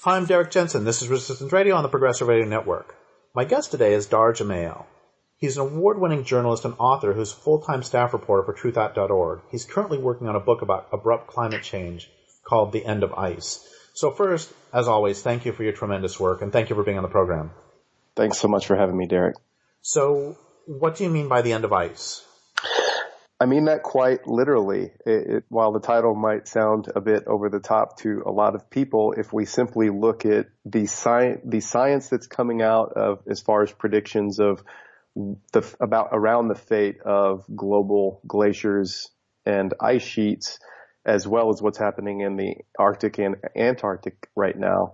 Hi, I'm Derrick Jensen. This is Resistance Radio on the Progressive Radio Network. My guest today is Dahr Jamail. He's an award-winning journalist and author who's a full-time staff reporter for truthat.org. He's currently working on a book about abrupt climate change called The End of Ice. So first, as always, thank you for your tremendous work, and thank you for being on the program. Thanks so much for having me, Derrick. So what do you mean by the end of ice? I mean that quite literally. While the title might sound a bit over the top to a lot of people, if we simply look at the science that's coming out of as far as predictions of around the fate of global glaciers and ice sheets, as well as what's happening in the Arctic and Antarctic right now,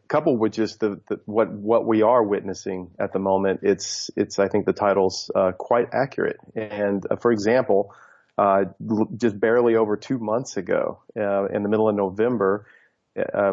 coupled with just what we are witnessing at the moment, it's I think the title's quite accurate. And for example, just barely over 2 months ago, in the middle of November,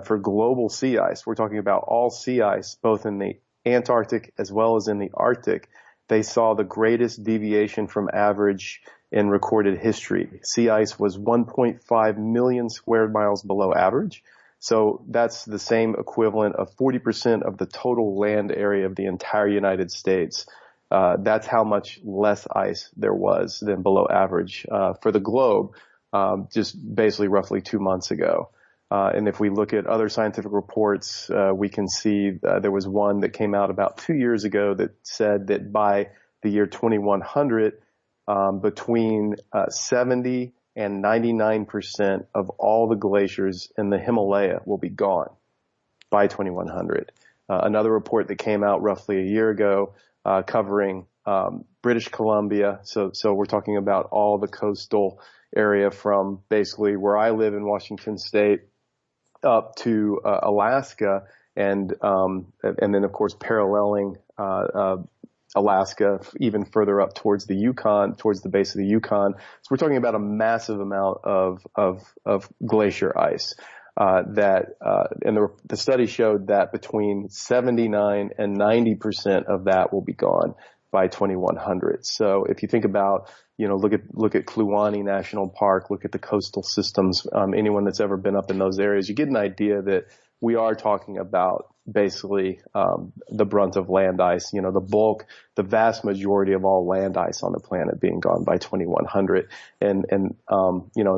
for global sea ice, we're talking about all sea ice, both in the Antarctic as well as in the Arctic, they saw the greatest deviation from average in recorded history. Sea ice was 1.5 million square miles below average. So that's the same equivalent of 40% of the total land area of the entire United States. That's how much less ice there was than below average for the globe, just basically roughly 2 months ago. And if we look at other scientific reports, we can see there was one that came out about 2 years ago that said that by the year 2100, between 70 and 99% of all the glaciers in the Himalaya will be gone by 2100. Another report that came out roughly a year ago covering British Columbia. So we're talking about all the coastal area from basically where I live in Washington State up to Alaska, and then of course paralleling Alaska even further up towards the Yukon, towards the base of the Yukon. So we're talking about a massive amount of glacier ice and the study showed that between 79 and 90% of that will be gone by 2100. So if you think about, look at Kluane National Park, look at the coastal systems, anyone that's ever been up in those areas, you get an idea that we are talking about basically the brunt of land ice, the vast majority of all land ice on the planet being gone by 2100. And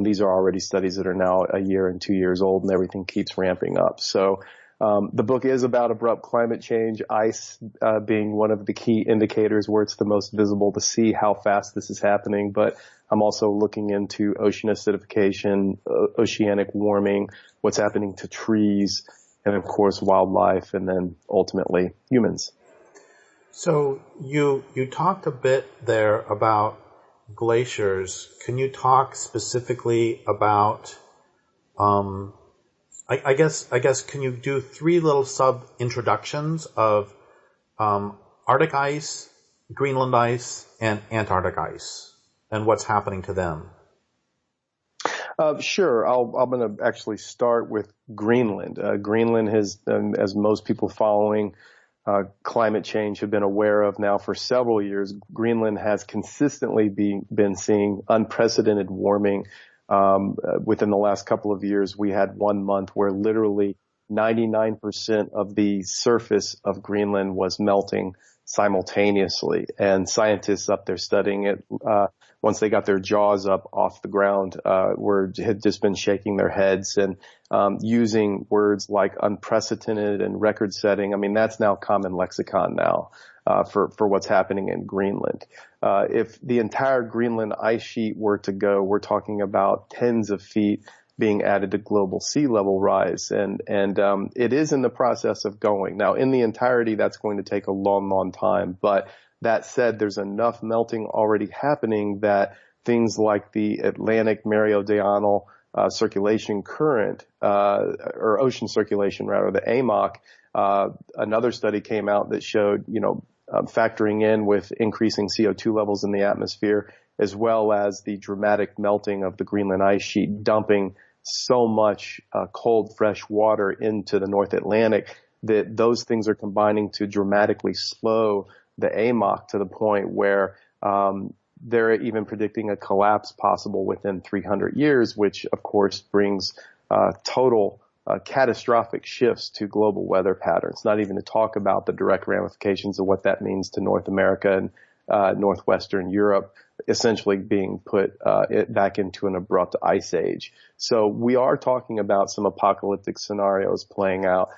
these are already studies that are now a year and 2 years old, and everything keeps ramping up. So the book is about abrupt climate change, ice being one of the key indicators where it's the most visible to see how fast this is happening. But I'm also looking into ocean acidification, oceanic warming, what's happening to trees, and of course wildlife, and then ultimately humans. So you talked a bit there about glaciers. Can you talk specifically about I guess can you do three little sub introductions of Arctic ice, Greenland ice, and Antarctic ice, and what's happening to them? Sure. I'm going to actually start with Greenland. Greenland has, as most people following climate change have been aware of now for several years, Greenland has consistently been seeing unprecedented warming. Within the last couple of years, we had 1 month where literally 99% of the surface of Greenland was melting simultaneously, and scientists up there studying it, once they got their jaws up off the ground, had just been shaking their heads and using words like unprecedented and record-setting. I mean, that's now common lexicon now for what's happening in Greenland. If the entire Greenland ice sheet were to go, we're talking about tens of feet being added to global sea level rise, and it is in the process of going. Now, in the entirety, that's going to take a long, long time. But that said, there's enough melting already happening that things like the Atlantic Meridional circulation current, or ocean circulation rather, the AMOC, another study came out that showed, factoring in with increasing CO2 levels in the atmosphere, as well as the dramatic melting of the Greenland ice sheet, dumping so much cold, fresh water into the North Atlantic, that those things are combining to dramatically slow the AMOC to the point where they're even predicting a collapse possible within 300 years, which of course brings total catastrophic shifts to global weather patterns, not even to talk about the direct ramifications of what that means to North America and northwestern Europe, essentially being put back into an abrupt ice age. So we are talking about some apocalyptic scenarios playing out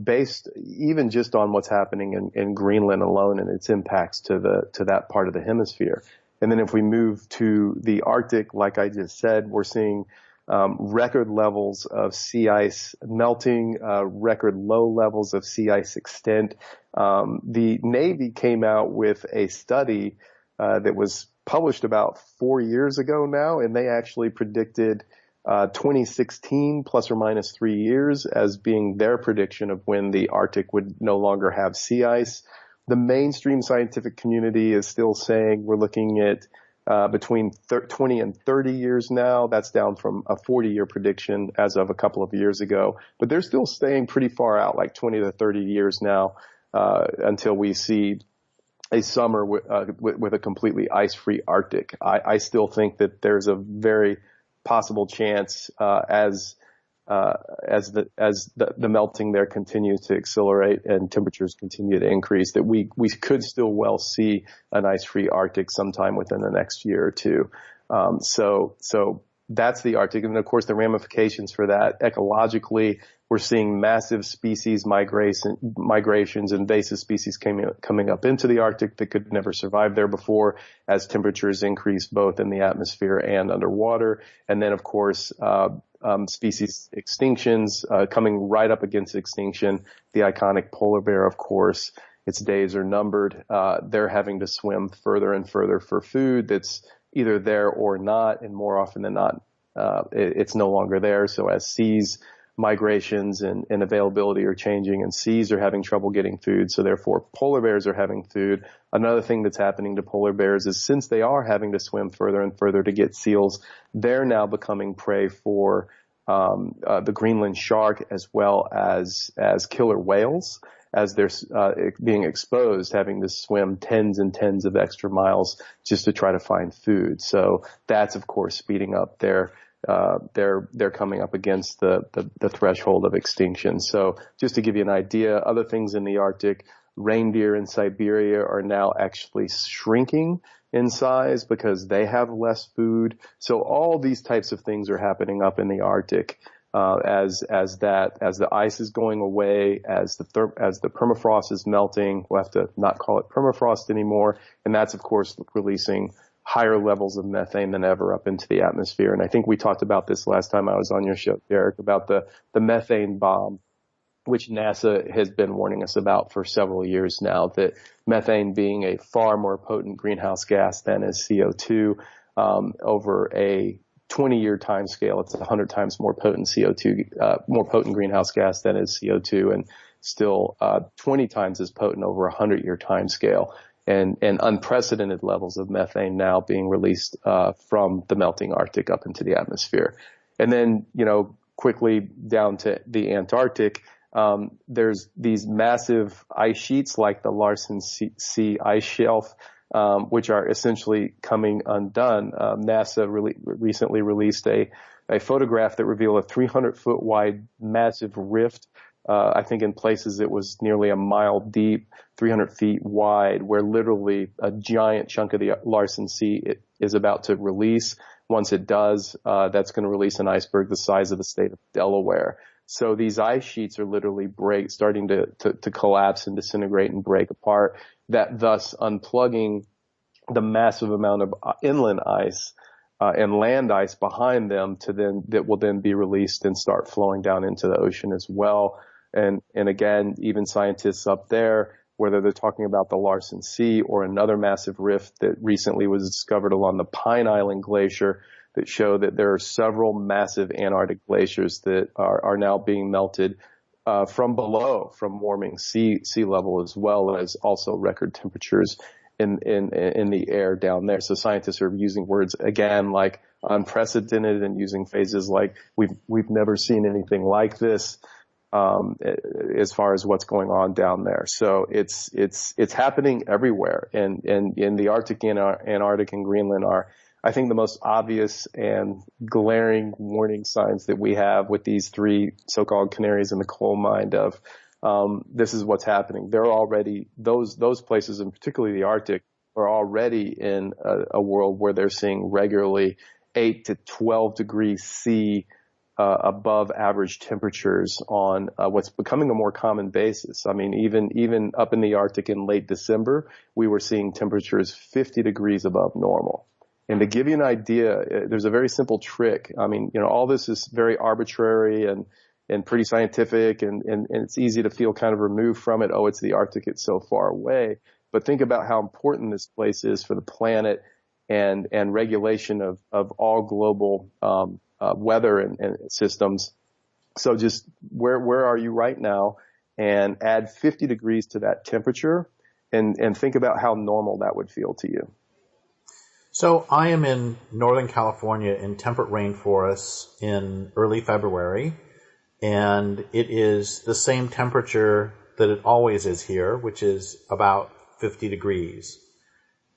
based even just on what's happening in Greenland alone and its impacts to that part of the hemisphere. And then if we move to the Arctic, like I just said, we're seeing record levels of sea ice melting, record low levels of sea ice extent. The Navy came out with a study that was published about 4 years ago now, and they actually predicted 2016 plus or minus 3 years as being their prediction of when the Arctic would no longer have sea ice. The mainstream scientific community is still saying we're looking at between 20 and 30 years now. That's down from a 40-year prediction as of a couple of years ago. But they're still staying pretty far out, like 20 to 30 years now, until we see a summer with a completely ice-free Arctic. I still think that there's a very possible chance as the melting there continues to accelerate and temperatures continue to increase, that we could still well see an ice-free Arctic sometime within the next year or two. So that's the Arctic. And of course, the ramifications for that ecologically, we're seeing massive species migrations, invasive species coming up into the Arctic that could never survive there before as temperatures increase both in the atmosphere and underwater. And then, of course, species extinctions, coming right up against extinction. The iconic polar bear, of course, its days are numbered. They're having to swim further and further for food that's either there or not, and more often than not, it's no longer there. So as seas migrations and availability are changing, and seas are having trouble getting food, so therefore polar bears are having food. Another thing that's happening to polar bears is, since they are having to swim further and further to get seals, they're now becoming prey for the Greenland shark, as well as killer whales, as they're being exposed, having to swim tens and tens of extra miles just to try to find food. So that's, of course, speeding up they're coming up against the threshold of extinction. So just to give you an idea, other things in the Arctic, reindeer in Siberia are now actually shrinking in size because they have less food. So all these types of things are happening up in the Arctic as the ice is going away, as the permafrost is melting. We'll have to not call it permafrost anymore, and that's of course releasing higher levels of methane than ever up into the atmosphere. And I think we talked about this last time I was on your show, Derek, about the methane bomb, which NASA has been warning us about for several years now, that methane being a far more potent greenhouse gas than is CO2, over a 20-year time scale, it's 100 times more potent CO2, more potent greenhouse gas than is CO2, and still 20 times as potent over a 100-year time scale. And unprecedented levels of methane now being released from the melting Arctic up into the atmosphere. And then, quickly down to the Antarctic, there's these massive ice sheets like the Larsen C ice shelf, which are essentially coming undone. NASA recently released a photograph that revealed a 300-foot wide massive rift. I think in places it was nearly a mile deep, 300 feet wide, where literally a giant chunk of the Larsen C is about to release. Once it does, that's going to release an iceberg the size of the state of Delaware. So these ice sheets are literally starting to collapse and disintegrate and break apart, that thus unplugging the massive amount of inland ice and land ice behind them that will then be released and start flowing down into the ocean as well. And again, even scientists up there, whether they're talking about the Larsen C or another massive rift that recently was discovered along the Pine Island Glacier, that show that there are several massive Antarctic glaciers that are now being melted from below, from warming sea level, as well as also record temperatures in the air down there. So scientists are using words again like unprecedented, and using phrases like we've never seen anything like this. As far as what's going on down there. So it's happening everywhere. And in the Arctic, Antarctic and Greenland I think the most obvious and glaring warning signs that we have with these three so-called canaries in the coal mine of this is what's happening. They're already, those places, and particularly the Arctic, are already in a world where they're seeing regularly 8 to 12 degrees C above average temperatures on what's becoming a more common basis. I mean, even up in the Arctic in late December, we were seeing temperatures 50 degrees above normal. And to give you an idea, there's a very simple trick. I mean, all this is very arbitrary and pretty scientific, and it's easy to feel kind of removed from it. Oh, it's the Arctic, it's so far away. But think about how important this place is for the planet and regulation of all global weather and systems. So just where are you right now, and add 50 degrees to that temperature and think about how normal that would feel to you. So I am in Northern California in temperate rainforests in early February, and it is the same temperature that it always is here, which is about 50 degrees.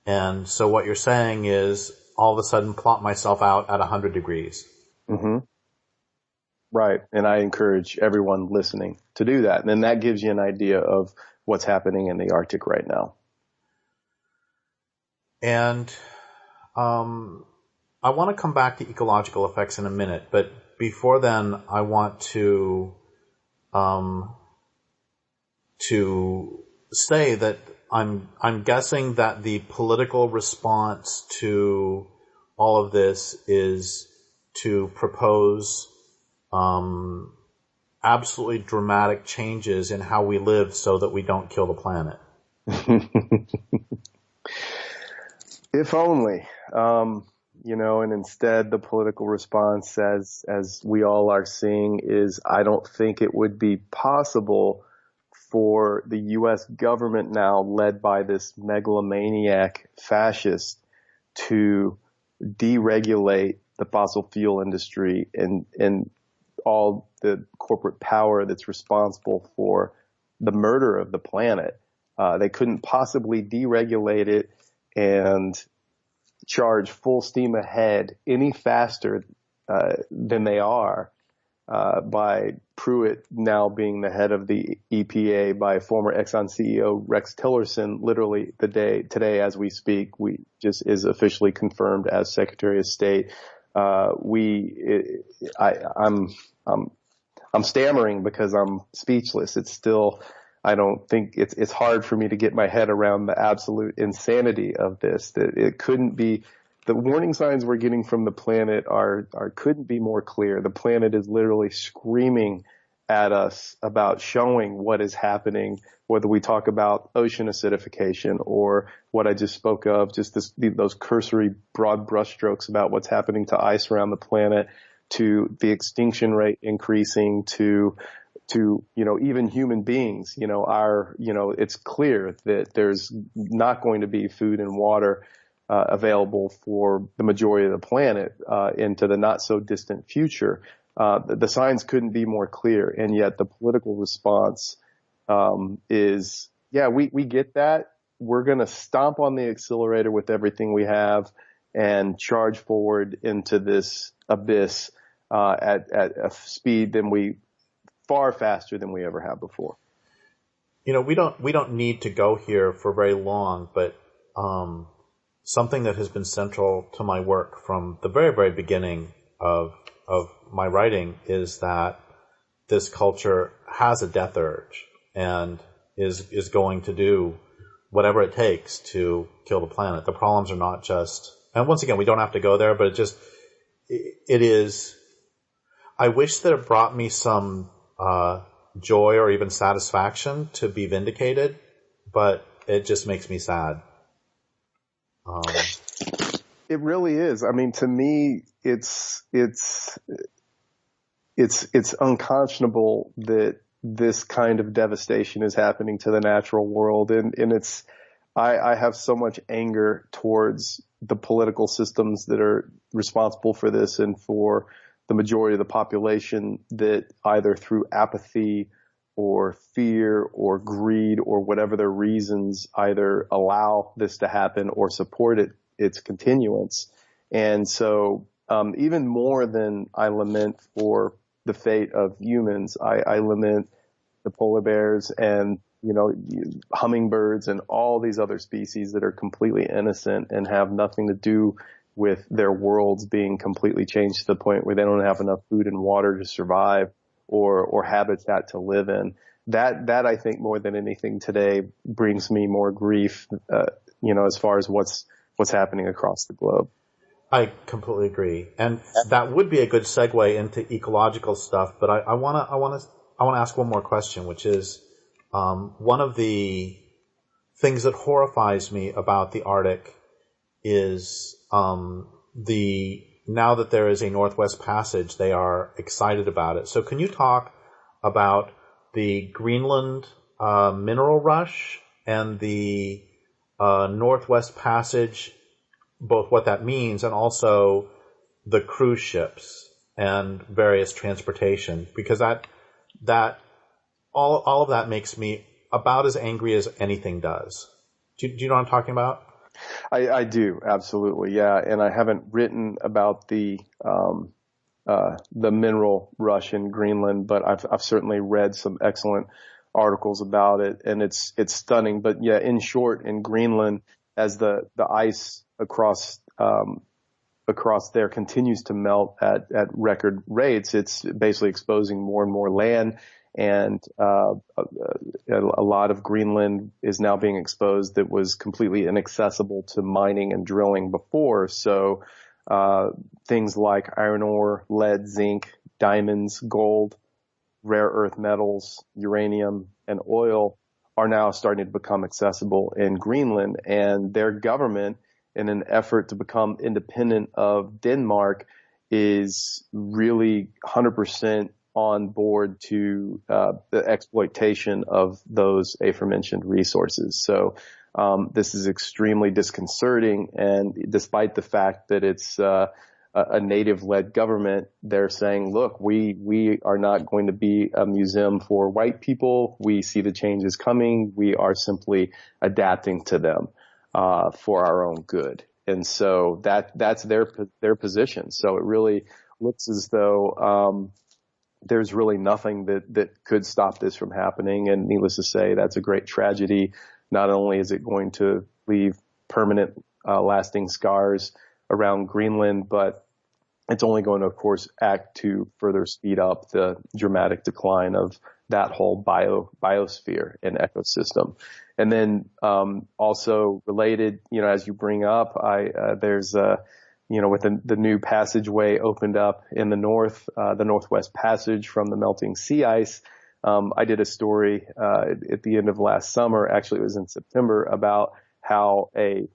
And so what you're saying is all of a sudden plot myself out at 100 degrees. Mm-hmm. Right. And I encourage everyone listening to do that. And then that gives you an idea of what's happening in the Arctic right now. And I want to come back to ecological effects in a minute, but before then, I want to say that I'm guessing that the political response to all of this is to propose absolutely dramatic changes in how we live so that we don't kill the planet. If only, and instead the political response, as we all are seeing, is I don't think it would be possible for the U.S. government now, led by this megalomaniac fascist, to deregulate the fossil fuel industry and all the corporate power that's responsible for the murder of the planet. They couldn't possibly deregulate it and charge full steam ahead any faster than they are by Pruitt now being the head of the EPA, by former Exxon CEO Rex Tillerson, literally today as we speak, is officially confirmed as Secretary of State. I'm stammering because I'm speechless. It's still, I don't think it's hard for me to get my head around the absolute insanity of this, that it couldn't be. The warning signs we're getting from the planet couldn't be more clear. The planet is literally screaming at us about showing what is happening, whether we talk about ocean acidification or what I just spoke of, just those cursory broad brushstrokes about what's happening to ice around the planet, to the extinction rate increasing, to even human beings. It's clear that there's not going to be food and water available for the majority of the planet into the not so distant future. The signs couldn't be more clear, and yet the political response is, we get that. We're going to stomp on the accelerator with everything we have and charge forward into this abyss at a speed far faster than we ever have before. We don't need to go here for very long, but something that has been central to my work from the very, very beginning of my writing is that this culture has a death urge and is going to do whatever it takes to kill the planet. The problems are not just, and once again, we don't have to go there, but it is, I wish that it brought me some joy or even satisfaction to be vindicated, but it just makes me sad. It really is. I mean, to me, it's unconscionable that this kind of devastation is happening to the natural world. And I have so much anger towards the political systems that are responsible for this and for the majority of the population that either through apathy or fear or greed or whatever their reasons either allow this to happen or support its continuance. And so even more than I lament for the fate of humans, I lament the polar bears and, hummingbirds and all these other species that are completely innocent and have nothing to do with their worlds being completely changed to the point where they don't have enough food and water to survive or habitat to live in. That I think more than anything today brings me more grief, as far as what's happening across the globe. I completely agree. And that would be a good segue into ecological stuff, but I want to ask one more question, which is, one of the things that horrifies me about the Arctic is, now that there is a Northwest Passage, they are excited about it. So can you talk about the Greenland mineral rush and the Northwest Passage, both what that means and also the cruise ships and various transportation? Because that all of that makes me about as angry as anything does. Do you know what I'm talking about? I do, absolutely, yeah. And I haven't written about the mineral rush in Greenland, but I've certainly read some excellent articles about it, and it's stunning. But yeah, in short, in Greenland, as the ice across there continues to melt at record rates, it's basically exposing more and more land. And a lot of Greenland is now being exposed that was completely inaccessible to mining and drilling before. So things like iron ore, lead, zinc, diamonds, gold, rare earth metals, uranium, and oil are now starting to become accessible in Greenland. And their government, in an effort to become independent of Denmark, is really 100% on board to the exploitation of those aforementioned resources. So this is extremely disconcerting, and despite the fact that it's a native-led government, they're saying, look, we are not going to be a museum for white people. We see the changes coming. We are simply adapting to them for our own good. And so that's their position. So it really looks as though there's really nothing that could stop this from happening. And needless to say, that's a great tragedy. Not only is it going to leave permanent, lasting scars around Greenland, but it's only going to, of course, act to further speed up the dramatic decline of that whole biosphere and ecosystem. And then, also related, as you bring up, there's with the new passageway opened up in the north, the Northwest Passage from the melting sea ice. I did a story at the end of last summer, actually it was in September, about how a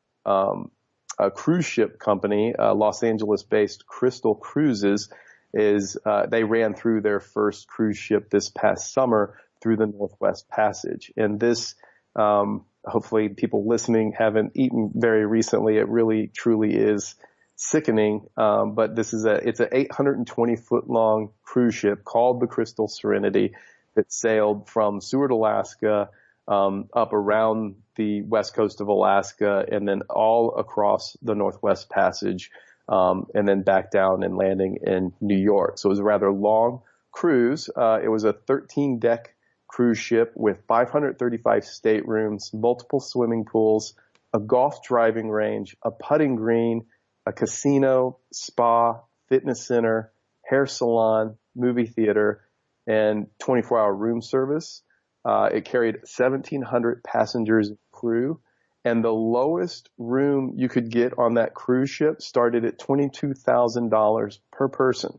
cruise ship company, Los Angeles-based Crystal Cruises, they ran through their first cruise ship this past summer through the Northwest Passage. And this, hopefully people listening haven't eaten very recently. It really truly is sickening. But it's an 820 foot long cruise ship called the Crystal Serenity that sailed from Seward, Alaska, up around the west coast of Alaska, and then all across the Northwest Passage, and then back down and landing in New York. So it was a rather long cruise. It was a 13-deck cruise ship with 535 staterooms, multiple swimming pools, a golf driving range, a putting green, a casino, spa, fitness center, hair salon, movie theater, and 24-hour room service. It carried 1,700 passengers and crew, and the lowest room you could get on that cruise ship started at $22,000 per person.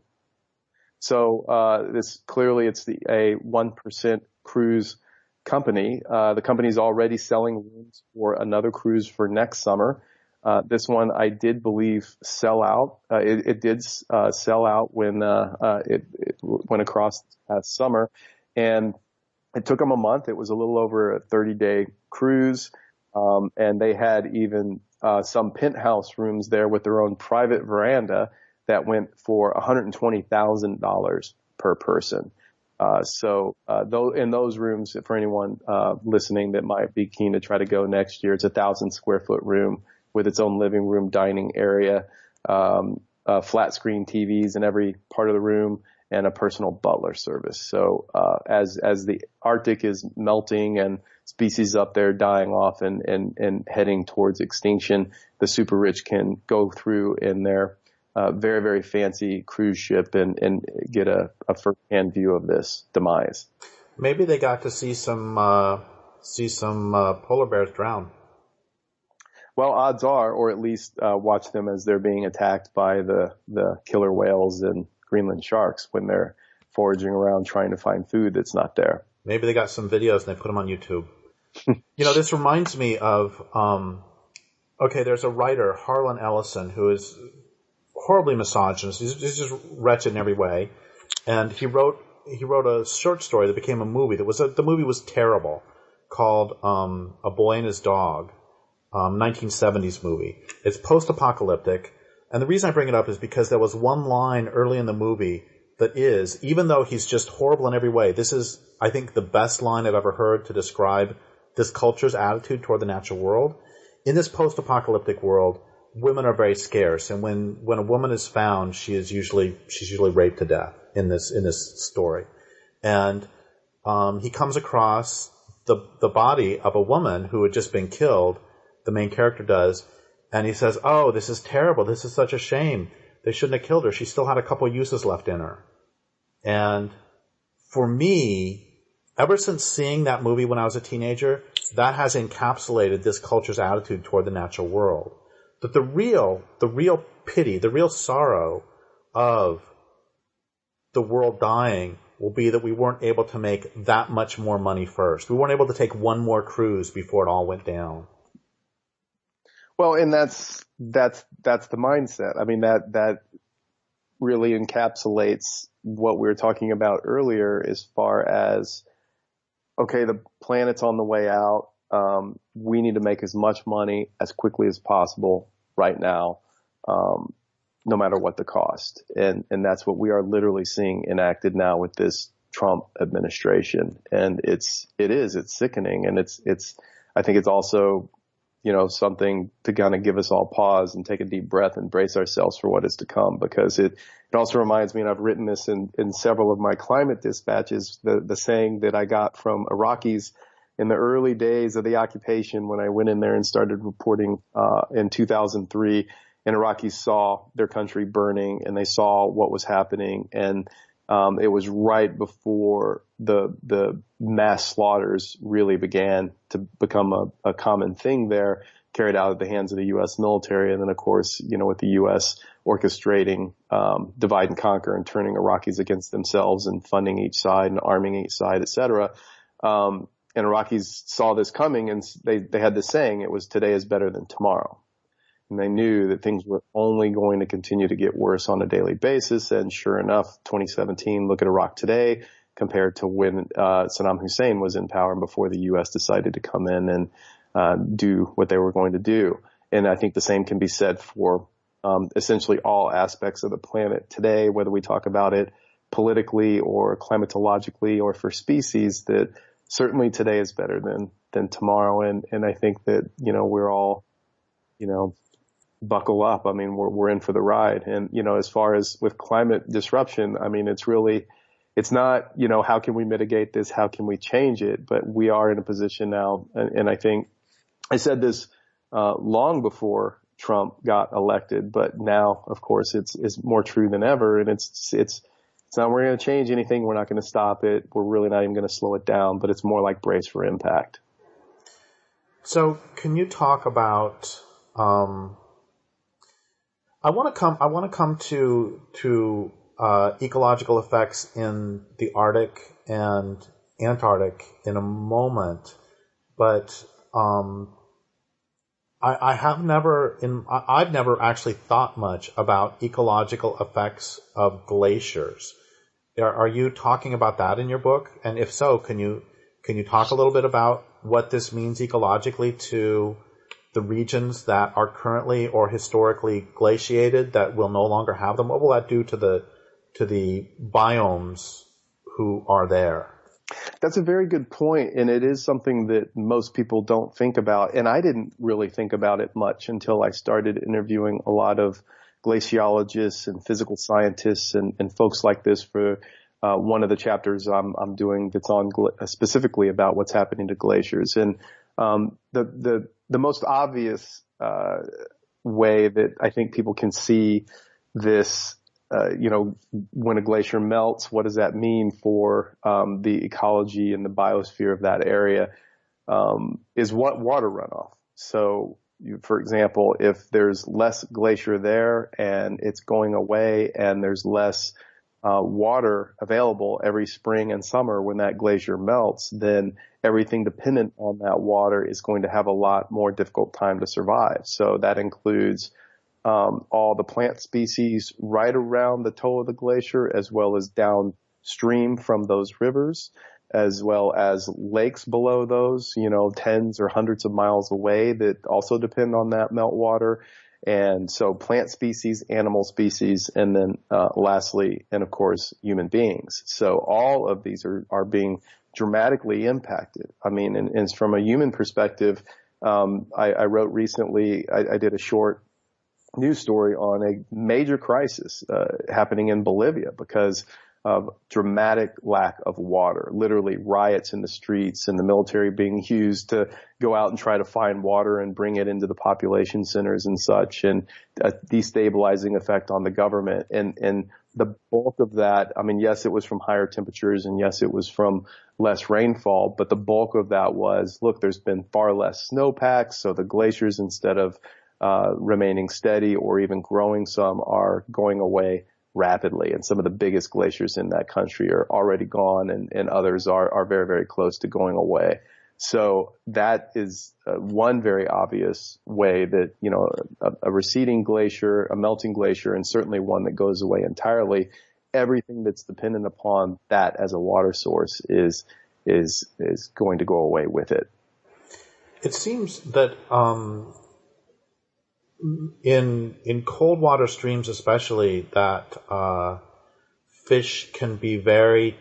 So it's a 1% cruise company. The company's already selling rooms for another cruise for next summer. This one I did believe sell out. It did sell out when it went across this past summer, and it took them a month. It was a little over a 30-day cruise, and they had even some penthouse rooms there with their own private veranda that went for $120,000 per person. In those rooms, for anyone listening that might be keen to try to go next year, it's 1,000 square foot room with its own living room, dining area, flat screen TVs in every part of the room, and a personal butler service. So as the Arctic is melting and species up there dying off and heading towards extinction, the super rich can go through in their very, very fancy cruise ship and get a first-hand view of this demise. Maybe they got to see some polar bears drown. Well, odds are, or at least watch them as they're being attacked by the killer whales and Greenland sharks when they're foraging around trying to find food that's not there. Maybe they got some videos and they put them on YouTube. This reminds me of, there's a writer, Harlan Ellison, who is horribly misogynist. He's just wretched in every way. And he wrote a short story that became a movie. The movie was terrible, called A Boy and His Dog, 1970s movie. It's post-apocalyptic. And the reason I bring it up is because there was one line early in the movie that is, even though he's just horrible in every way, this is, I think, the best line I've ever heard to describe this culture's attitude toward the natural world. In this post-apocalyptic world, women are very scarce, and when a woman is found, she's usually raped to death in this story. And he comes across the body of a woman who had just been killed, the main character does, and he says, "Oh, this is terrible. This is such a shame. They shouldn't have killed her. She still had a couple uses left in her." And for me, ever since seeing that movie when I was a teenager, that has encapsulated this culture's attitude toward the natural world. That the real pity, the real sorrow of the world dying will be that we weren't able to make that much more money first. We weren't able to take one more cruise before it all went down. Well, and that's the mindset. I mean, that really encapsulates what we were talking about earlier as far as, okay, the planet's on the way out. We need to make as much money as quickly as possible right now, no matter what the cost. And that's what we are literally seeing enacted now with this Trump administration. And it's sickening. And I think it's also, something to kind of give us all pause and take a deep breath and brace ourselves for what is to come, because it also reminds me, and I've written this in several of my climate dispatches, the saying that I got from Iraqis in the early days of the occupation when I went in there and started reporting in 2003, and Iraqis saw their country burning and they saw what was happening. And it was right before the mass slaughters really began to become a common thing there, carried out at the hands of the U.S. military. And then, of course, with the U.S. orchestrating divide and conquer and turning Iraqis against themselves and funding each side and arming each side, et cetera. And Iraqis saw this coming, and they had this saying, it was today is better than tomorrow. And they knew that things were only going to continue to get worse on a daily basis. And sure enough, 2017, look at Iraq today compared to when Saddam Hussein was in power and before the U.S. decided to come in and do what they were going to do. And I think the same can be said for essentially all aspects of the planet today, whether we talk about it politically or climatologically or for species, that certainly today is better than tomorrow. And I think that, we're all, buckle up. I mean, we're in for the ride. And, as far as with climate disruption, I mean, it's not, how can we mitigate this? How can we change it? But we are in a position now. And I think I said this, long before Trump got elected, but now, of course, it's more true than ever. And it's not, we're going to change anything. We're not going to stop it. We're really not even going to slow it down, but it's more like brace for impact. So can you talk about, I want to come to ecological effects in the Arctic and Antarctic in a moment, but I've never actually thought much about ecological effects of glaciers. Are you talking about that in your book? And if so, can you talk a little bit about what this means ecologically to the regions that are currently or historically glaciated that will no longer have them? What will that do to the biomes who are there? That's a very good point, and it is something that most people don't think about. And I didn't really think about it much until I started interviewing a lot of glaciologists and physical scientists and folks like this for one of the chapters I'm doing that's on specifically about what's happening to glaciers. And the most obvious way that I think people can see this, when a glacier melts, what does that mean for the ecology and the biosphere of that area, is water runoff. So, for example, if there's less glacier there and it's going away and there's less water available every spring and summer when that glacier melts, then everything dependent on that water is going to have a lot more difficult time to survive. So that includes all the plant species right around the toe of the glacier, as well as downstream from those rivers, as well as lakes below those, tens or hundreds of miles away that also depend on that meltwater. And so plant species, animal species, and then lastly, and of course, human beings. So all of these are being dramatically impacted. I mean, and from a human perspective, I wrote recently, I did a short news story on a major crisis happening in Bolivia because of dramatic lack of water, literally riots in the streets and the military being used to go out and try to find water and bring it into the population centers and such, and a destabilizing effect on the government. And the bulk of that, I mean, yes, it was from higher temperatures and yes, it was from less rainfall, but the bulk of that was, look, there's been far less snowpacks. So the glaciers, instead of remaining steady or even growing some, are going away rapidly. And some of the biggest glaciers in that country are already gone, and others are very, very close to going away. So that is one very obvious way that, a receding glacier, a melting glacier, and certainly one that goes away entirely, everything that's dependent upon that as a water source is going to go away with it. It seems that in cold water streams especially, that fish can be very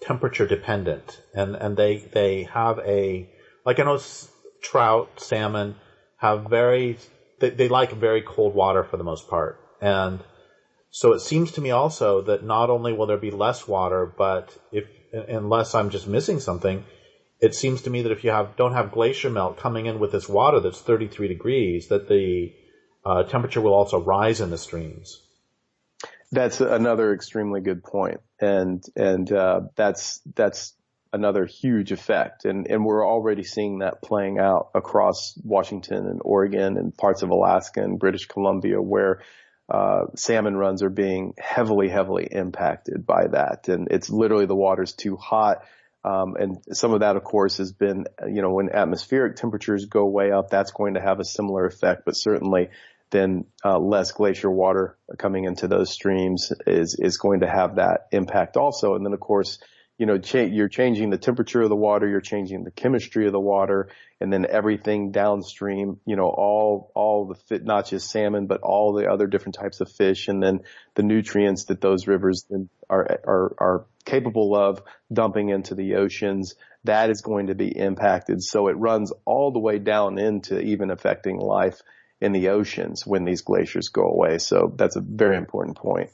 temperature dependent, and they have like I know trout, salmon have they like very cold water for the most part. And so it seems to me also that not only will there be less water, but unless I'm just missing something, it seems to me that if you don't have glacier melt coming in with this water that's 33 degrees, that the temperature will also rise in the streams. That's another extremely good point. And that's another huge effect. And we're already seeing that playing out across Washington and Oregon and parts of Alaska and British Columbia, where salmon runs are being heavily, heavily impacted by that. And it's literally the water's too hot. And some of that, of course, has been, when atmospheric temperatures go way up, that's going to have a similar effect. But certainly then less glacier water coming into those streams is going to have that impact also. And then, of course, you're changing the temperature of the water, you're changing the chemistry of the water, and then everything downstream, all the not just salmon, but all the other different types of fish, and then the nutrients that those rivers then are capable of dumping into the oceans, that is going to be impacted. So it runs all the way down into even affecting life in the oceans when these glaciers go away. So that's a very important point.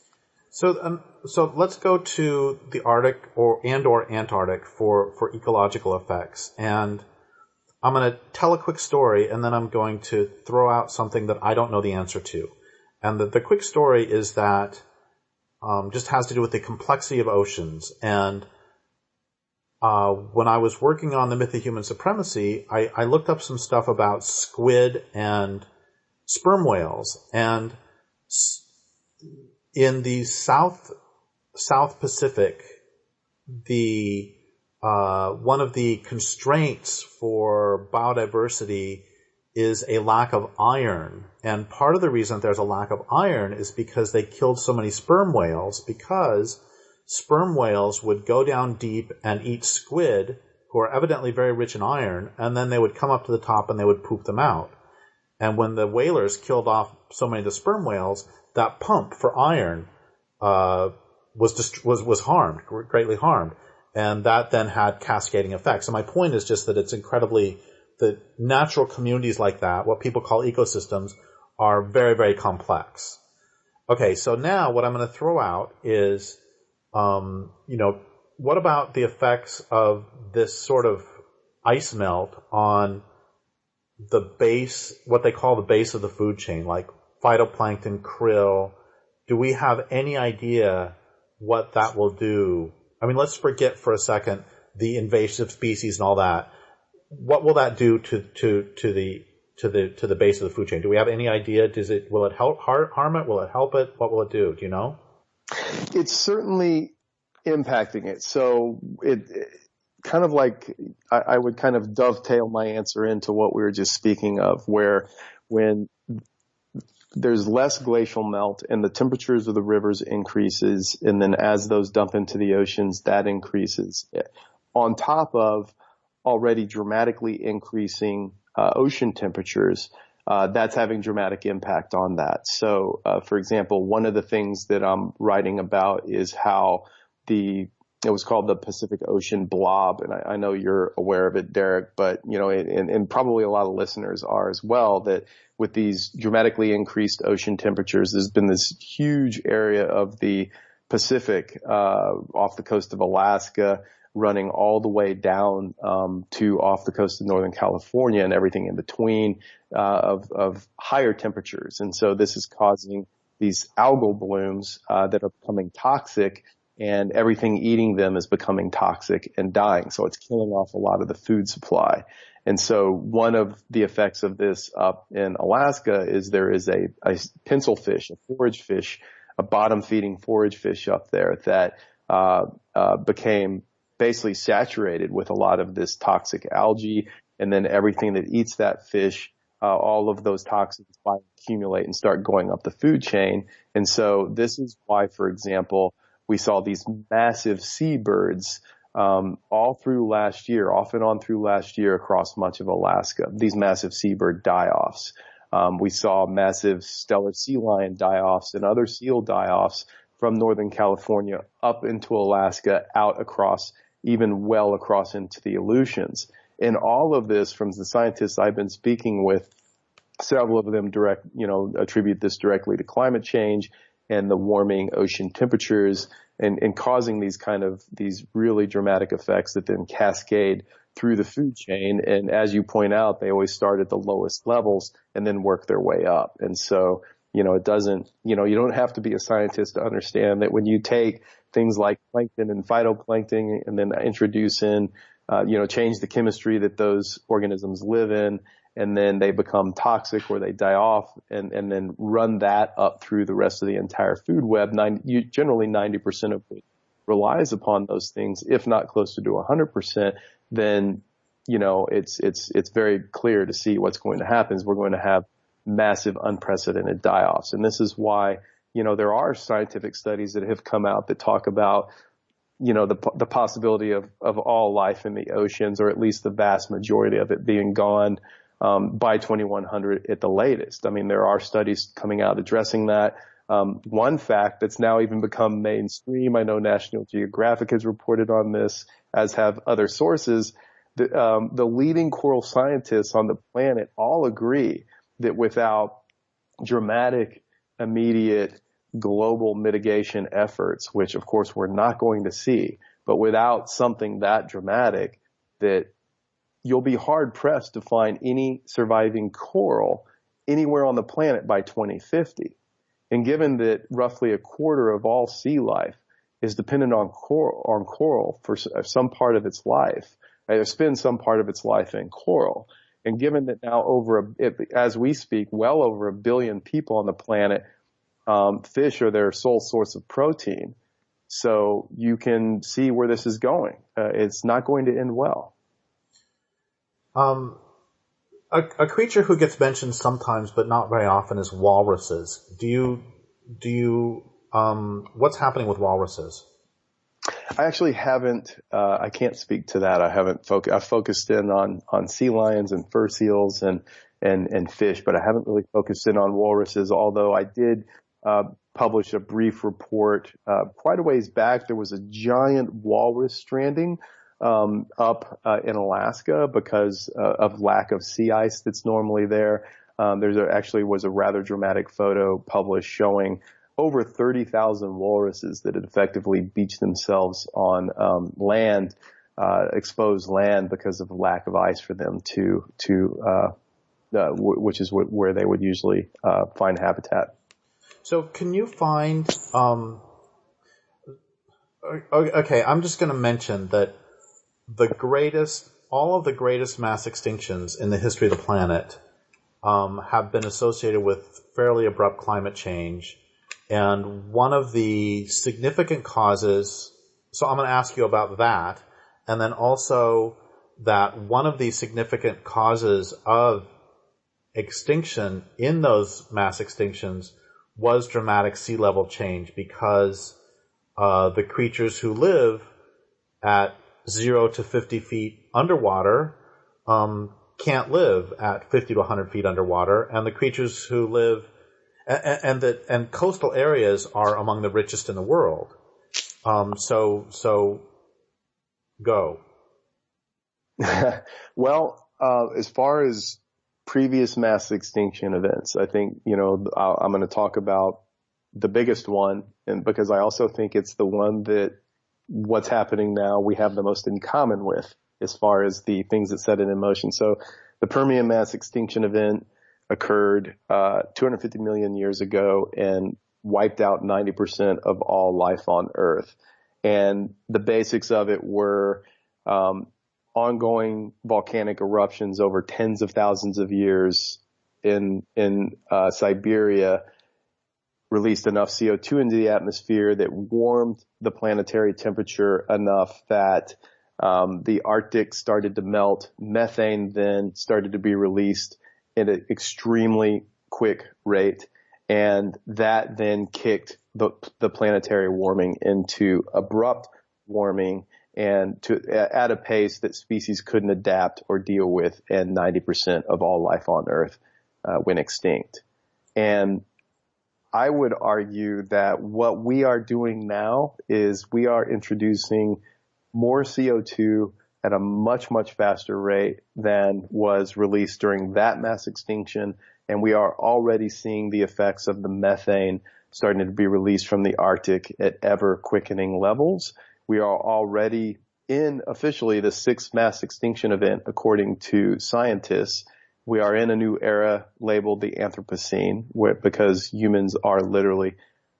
So let's go to the Arctic or Antarctic for ecological effects. And I'm going to tell a quick story, and then I'm going to throw out something that I don't know the answer to. And the quick story is that just has to do with the complexity of oceans. And when I was working on the myth of human supremacy, I looked up some stuff about squid and sperm whales. And in the South Pacific, the one of the constraints for biodiversity is a lack of iron. And part of the reason there's a lack of iron is because they killed so many sperm whales, because sperm whales would go down deep and eat squid, who are evidently very rich in iron, and then they would come up to the top and they would poop them out. And when the whalers killed off so many of the sperm whales, that pump for iron was harmed, greatly harmed. And that then had cascading effects. So my point is just that it's that natural communities like that, what people call ecosystems, are very, very complex. Okay, so now what I'm going to throw out is, what about the effects of this sort of ice melt on the base, what they call the base of the food chain, like phytoplankton, krill? Do we have any idea what that will do? I mean, let's forget for a second the invasive species and all that. What will that do to the base of the food chain? Do we have any idea? Will it help harm it? Will it help it? What will it do? Do you know? It's certainly impacting it. So it kind of like I would kind of dovetail my answer into what we were just speaking of, where when there's less glacial melt and the temperatures of the rivers increases, and then as those dump into the oceans, that increases on top of already dramatically increasing ocean temperatures. That's having dramatic impact on that. So, for example, one of the things that I'm writing about is how it was called the Pacific Ocean Blob, and I know you're aware of it, Derrick, but and probably a lot of listeners are as well, that with these dramatically increased ocean temperatures, there's been this huge area of the Pacific off the coast of Alaska, running all the way down to off the coast of Northern California and everything in between of higher temperatures. And so this is causing these algal blooms that are becoming toxic, and everything eating them is becoming toxic and dying. So it's killing off a lot of the food supply. And so one of the effects of this up in Alaska is there is a pencil fish, a forage fish, a bottom-feeding forage fish up there that became basically saturated with a lot of this toxic algae, and then everything that eats that fish, all of those toxins accumulate and start going up the food chain. And so this is why, for example, we saw these massive seabirds all through last year, off and on through last year across much of Alaska, these massive seabird die-offs. We saw massive stellar sea lion die-offs and other seal die-offs from Northern California up into Alaska, out across, even well across into the Aleutians. And all of this, from the scientists I've been speaking with, several of them attribute this directly to climate change and the warming ocean temperatures and causing these really dramatic effects that then cascade through the food chain. And as you point out, they always start at the lowest levels and then work their way up. And so, it doesn't, you don't have to be a scientist to understand that when you take things like plankton and phytoplankton and then introduce in, change the chemistry that those organisms live in, and then they become toxic or they die off, and then run that up through the rest of the entire food web. Generally 90% of it relies upon those things, if not closer to 100%, then, it's very clear to see what's going to happen is we're going to have massive unprecedented die-offs. And this is why, there are scientific studies that have come out that talk about, the possibility of all life in the oceans, or at least the vast majority of it being gone by 2100 at the latest. I mean, there are studies coming out addressing that. One fact that's now even become mainstream, I know National Geographic has reported on this, as have other sources, the leading coral scientists on the planet all agree that without dramatic, immediate global mitigation efforts, which of course we're not going to see, but without something that dramatic, that you'll be hard pressed to find any surviving coral anywhere on the planet by 2050. And given that roughly a quarter of all sea life is dependent on coral for some part of its life, it spends some part of its life in coral. And given that now as we speak, well over 1 billion people on the planet, fish are their sole source of protein. So you can see where this is going. It's not going to end well. A creature who gets mentioned sometimes but not very often is walruses. What's happening with walruses? I actually haven't, I can't speak to that. I've focused in on sea lions and fur seals and fish, but I haven't really focused in on walruses, although I did, publish a brief report, quite a ways back. There was a giant walrus stranding, up, in Alaska because, of lack of sea ice that's normally there. Actually was a rather dramatic photo published showing over 30,000 walruses that had effectively beached themselves on land, exposed land because of the lack of ice for them which is where they would usually find habitat. So can you find, okay, I'm just going to mention that all of the greatest mass extinctions in the history of the planet have been associated with fairly abrupt climate change. And one of the significant causes, so I'm going to ask you about that, and then also that one of the significant causes of extinction in those mass extinctions was dramatic sea level change, because the creatures who live at 0 to 50 feet underwater can't live at 50 to 100 feet underwater, and the creatures who live and coastal areas are among the richest in the world. So go. Well, as far as previous mass extinction events, I think, I'm going to talk about the biggest one, and because I also think it's the one that what's happening now we have the most in common with as far as the things that set it in motion. So the Permian mass extinction event occurred 250 million years ago and wiped out 90% of all life on Earth. And the basics of it were ongoing volcanic eruptions over tens of thousands of years in Siberia released enough CO2 into the atmosphere that warmed the planetary temperature enough that the Arctic started to melt. Methane then started to be released at an extremely quick rate, and that then kicked the planetary warming into abrupt warming and at a pace that species couldn't adapt or deal with, and 90% of all life on Earth went extinct. And I would argue that what we are doing now is we are introducing more CO2 at a much, much faster rate than was released during that mass extinction. And we are already seeing the effects of the methane starting to be released from the Arctic at ever quickening levels. We are already in officially the sixth mass extinction event, according to scientists. We are in a new era labeled the Anthropocene, because humans are literally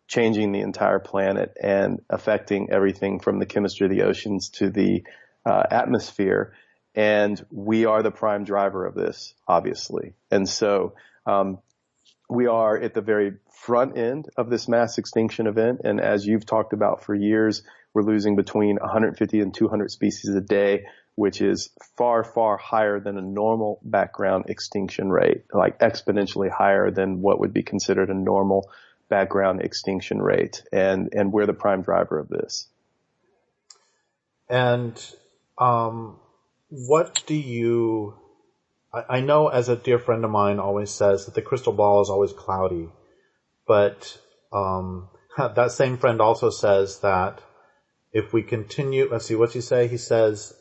changing the entire planet and affecting everything from the chemistry of the oceans to the atmosphere. And we are the prime driver of this, obviously. And so we are at the very front end of this mass extinction event. And as you've talked about for years, we're losing between 150 and 200 species a day, which is far, far higher than a normal background extinction rate, like exponentially higher than what would be considered a normal background extinction rate. And we're the prime driver of this. And what do you... I know, as a dear friend of mine always says, that the crystal ball is always cloudy. But that same friend also says that if we continue, let's see, what's he say? He says,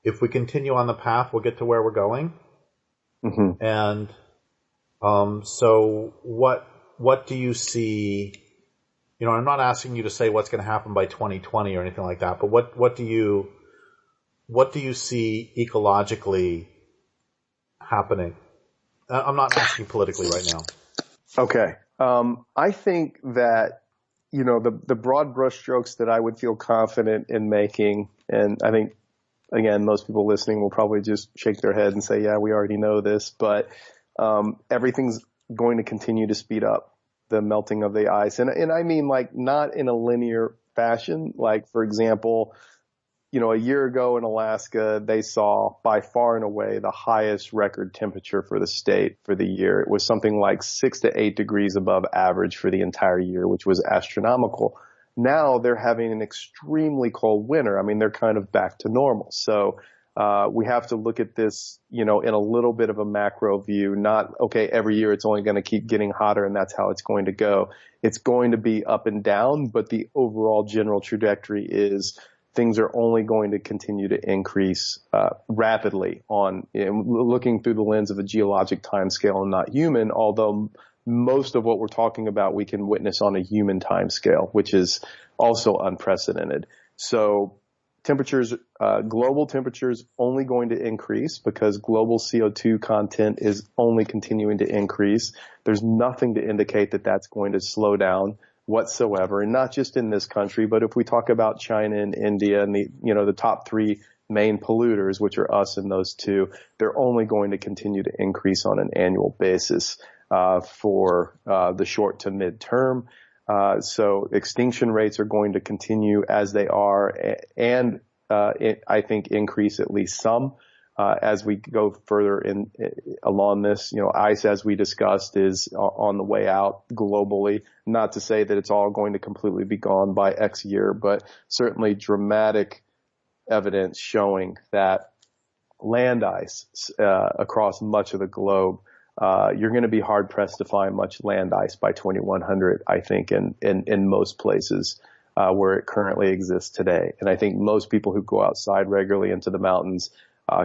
if we continue on the path, we'll get to where we're going. Mm-hmm. And so what do you see? I'm not asking you to say what's going to happen by 2020 or anything like that, but what do you see ecologically happening? I'm not asking politically right now. Okay. I think that, the broad brushstrokes that I would feel confident in making, and I think, again, most people listening will probably just shake their head and say, yeah, we already know this, but everything's going to continue to speed up the melting of the ice. And I mean, like, not in a linear fashion. Like, for example, a year ago in Alaska, they saw by far and away the highest record temperature for the state for the year. It was something like 6 to 8 degrees above average for the entire year, which was astronomical. Now they're having an extremely cold winter. I mean, they're kind of back to normal. So we have to look at this, in a little bit of a macro view, not, okay, every year it's only going to keep getting hotter and that's how it's going to go. It's going to be up and down, but the overall general trajectory is things are only going to continue to increase rapidly looking through the lens of a geologic timescale and not human, although most of what we're talking about we can witness on a human time scale, which is also unprecedented. So global temperatures only going to increase because global CO2 content is only continuing to increase. There's nothing to indicate that that's going to slow down whatsoever, and not just in this country, but if we talk about China and India and the top three main polluters, which are us and those two, they're only going to continue to increase on an annual basis for the short to mid term. So extinction rates are going to continue as they are, and I think increase at least some as we go further along this. Ice, as we discussed, is on the way out globally. Not to say that it's all going to completely be gone by X year, but certainly dramatic evidence showing that land ice across much of the globe, you're going to be hard pressed to find much land ice by 2100, I think, in most places where it currently exists today. And I think most people who go outside regularly into the mountains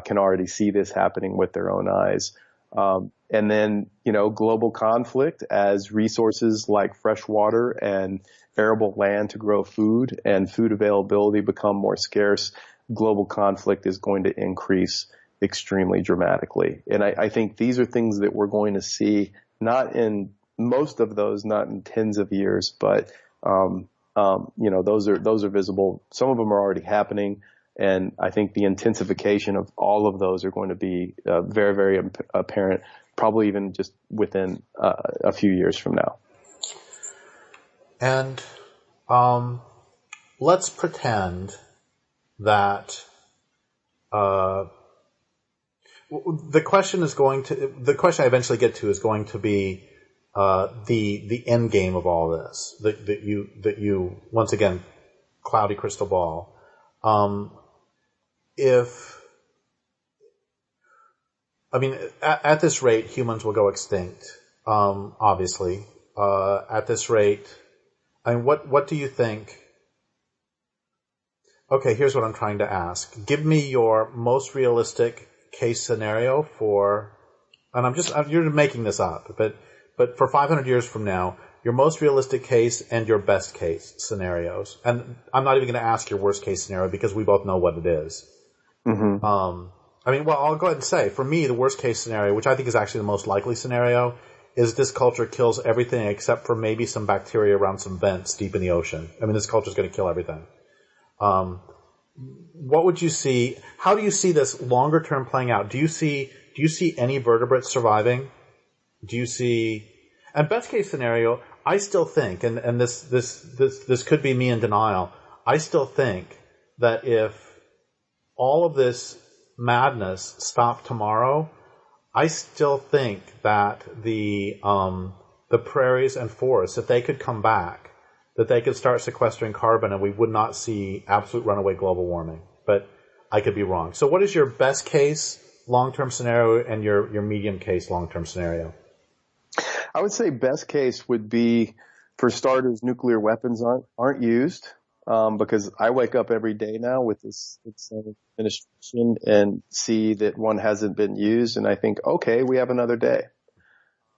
can already see this happening with their own eyes. And then, global conflict, as resources like fresh water and arable land to grow food and food availability become more scarce, global conflict is going to increase extremely dramatically. And I think these are things that we're going to see, not in most of those, not in tens of years, but, those are visible. Some of them are already happening. And I think the intensification of all of those are going to be very, very apparent, probably even just within a few years from now. And let's pretend that the question I eventually get to is going to be the end game of all this. That you once again, cloudy crystal ball. At this rate, humans will go extinct. Obviously, at this rate, what do you think? Okay, here's what I'm trying to ask. Give me your most realistic case scenario you're making this up, but for 500 years from now, your most realistic case and your best case scenarios. And I'm not even going to ask your worst case scenario because we both know what it is. Mm-hmm. I'll go ahead and say, for me, the worst case scenario, which I think is actually the most likely scenario, is this culture kills everything except for maybe some bacteria around some vents deep in the ocean. This culture is going to kill everything. What would you see? How do you see this longer term playing out? Do you see any vertebrates surviving? Do you see, and best case scenario, I still think, and this could be me in denial, I still think that if all of this madness stopped tomorrow, I still think that the prairies and forests, if they could come back, that they could start sequestering carbon and we would not see absolute runaway global warming. But I could be wrong. So what is your best case long-term scenario and your medium case long-term scenario? I would say best case would be, for starters, nuclear weapons aren't used, because I wake up every day now with this administration and see that one hasn't been used, and I think, okay, we have another day.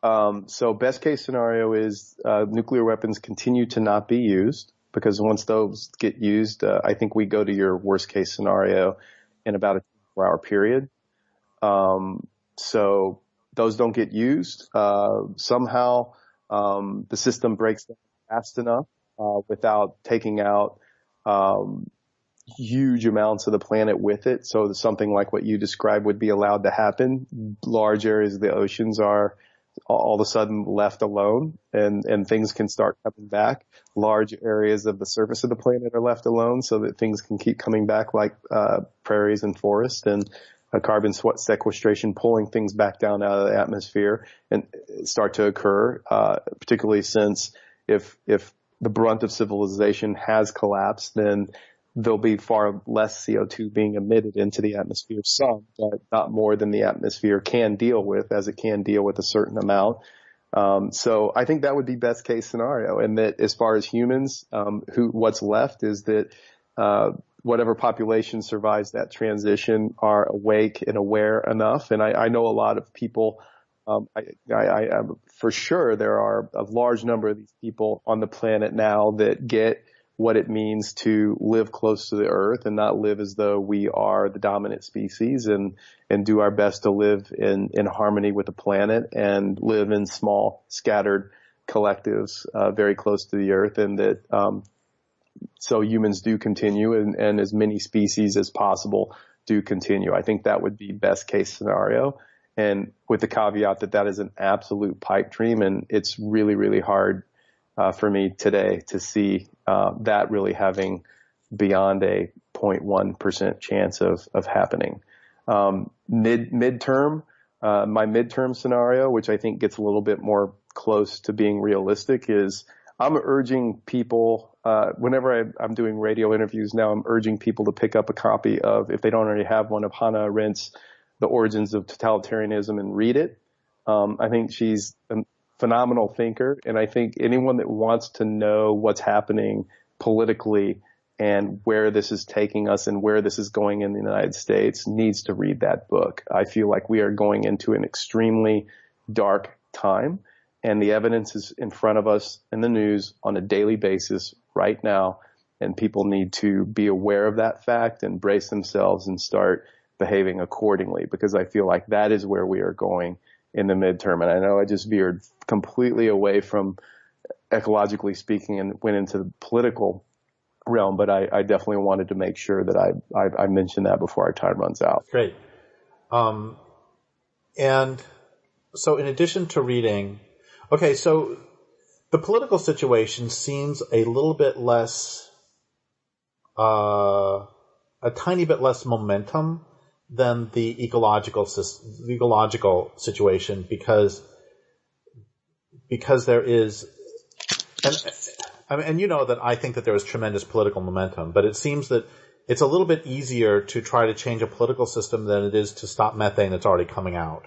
So best case scenario is nuclear weapons continue to not be used, because once those get used, I think we go to your worst case scenario in about a 24-hour period. So those don't get used. Somehow the system breaks down fast enough without taking out huge amounts of the planet with it. So something like what you described would be allowed to happen. Large areas of the oceans are all of a sudden left alone, and things can start coming back. Large areas of the surface of the planet are left alone so that things can keep coming back, like prairies and forests, and carbon sequestration pulling things back down out of the atmosphere and start to occur, particularly since if the brunt of civilization has collapsed, then there'll be far less CO2 being emitted into the atmosphere, some, but not more than the atmosphere can deal with, as it can deal with a certain amount. So I think that would be best case scenario. And that as far as humans, what's left is that, whatever population survives that transition are awake and aware enough. And I know a lot of people, For sure, there are a large number of these people on the planet now that get what it means to live close to the earth and not live as though we are the dominant species, and do our best to live in harmony with the planet and live in small, scattered collectives, very close to the earth, and that, so humans do continue and as many species as possible do continue. I think that would be best case scenario. And with the caveat that that is an absolute pipe dream, and it's really, really hard for me today to see that really having beyond a 0.1% chance of happening. Midterm, my midterm scenario, which I think gets a little bit more close to being realistic, is I'm urging people, whenever I'm doing radio interviews now, I'm urging people to pick up a copy of, if they don't already have one, of Hannah Arendt's The Origins of Totalitarianism and read it. I think she's a phenomenal thinker, and I think anyone that wants to know what's happening politically and where this is taking us and where this is going in the United States needs to read that book. I feel like we are going into an extremely dark time, and the evidence is in front of us in the news on a daily basis right now, and people need to be aware of that fact and brace themselves and start behaving accordingly, because I feel like that is where we are going in the midterm. And I know I just veered completely away from ecologically speaking and went into the political realm, but I definitely wanted to make sure that I mentioned that before our time runs out. Great. And so in addition to reading, okay, so the political situation seems a little bit less, a tiny bit less momentum than the ecological situation, because there is, and you know that I think that there is tremendous political momentum, but it seems that it's a little bit easier to try to change a political system than it is to stop methane that's already coming out.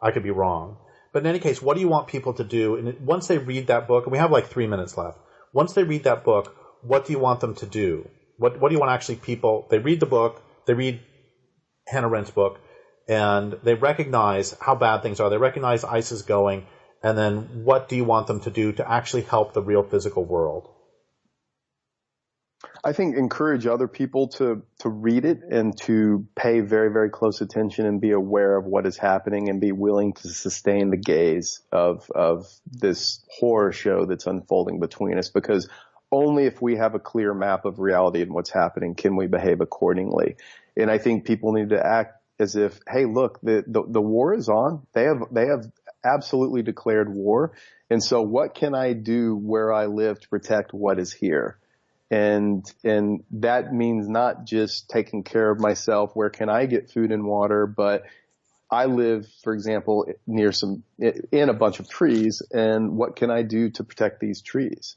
I could be wrong. But in any case, what do you want people to do? And once they read that book, and we have like 3 minutes left, once they read that book, what do you want them to do? What do you want actually people, they read the book, they read Hannah Arendt's book, and they recognize how bad things are. They recognize ice is going, and then what do you want them to do to actually help the real physical world? I think encourage other people to read it and to pay very, very close attention and be aware of what is happening and be willing to sustain the gaze of this horror show that's unfolding between us, because only if we have a clear map of reality and what's happening can we behave accordingly. And I think people need to act as if, hey, look, the war is on. They have absolutely declared war. And so what can I do where I live to protect what is here? And that means not just taking care of myself. Where can I get food and water? But I live, for example, in a bunch of trees. And what can I do to protect these trees?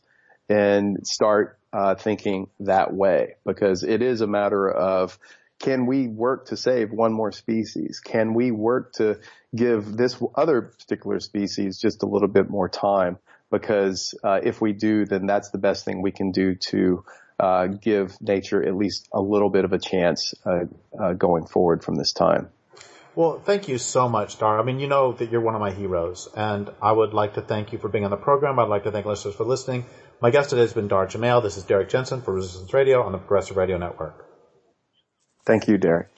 And start thinking that way, because it is a matter of, can we work to save one more species? Can we work to give this other particular species just a little bit more time? Because if we do, then that's the best thing we can do to give nature at least a little bit of a chance going forward from this time. Well, thank you so much, Dahr. I mean, you know that you're one of my heroes, and I would like to thank you for being on the program. I'd like to thank listeners for listening. My guest today has been Dahr Jamail. This is Derrick Jensen for Resistance Radio on the Progressive Radio Network. Thank you, Derrick.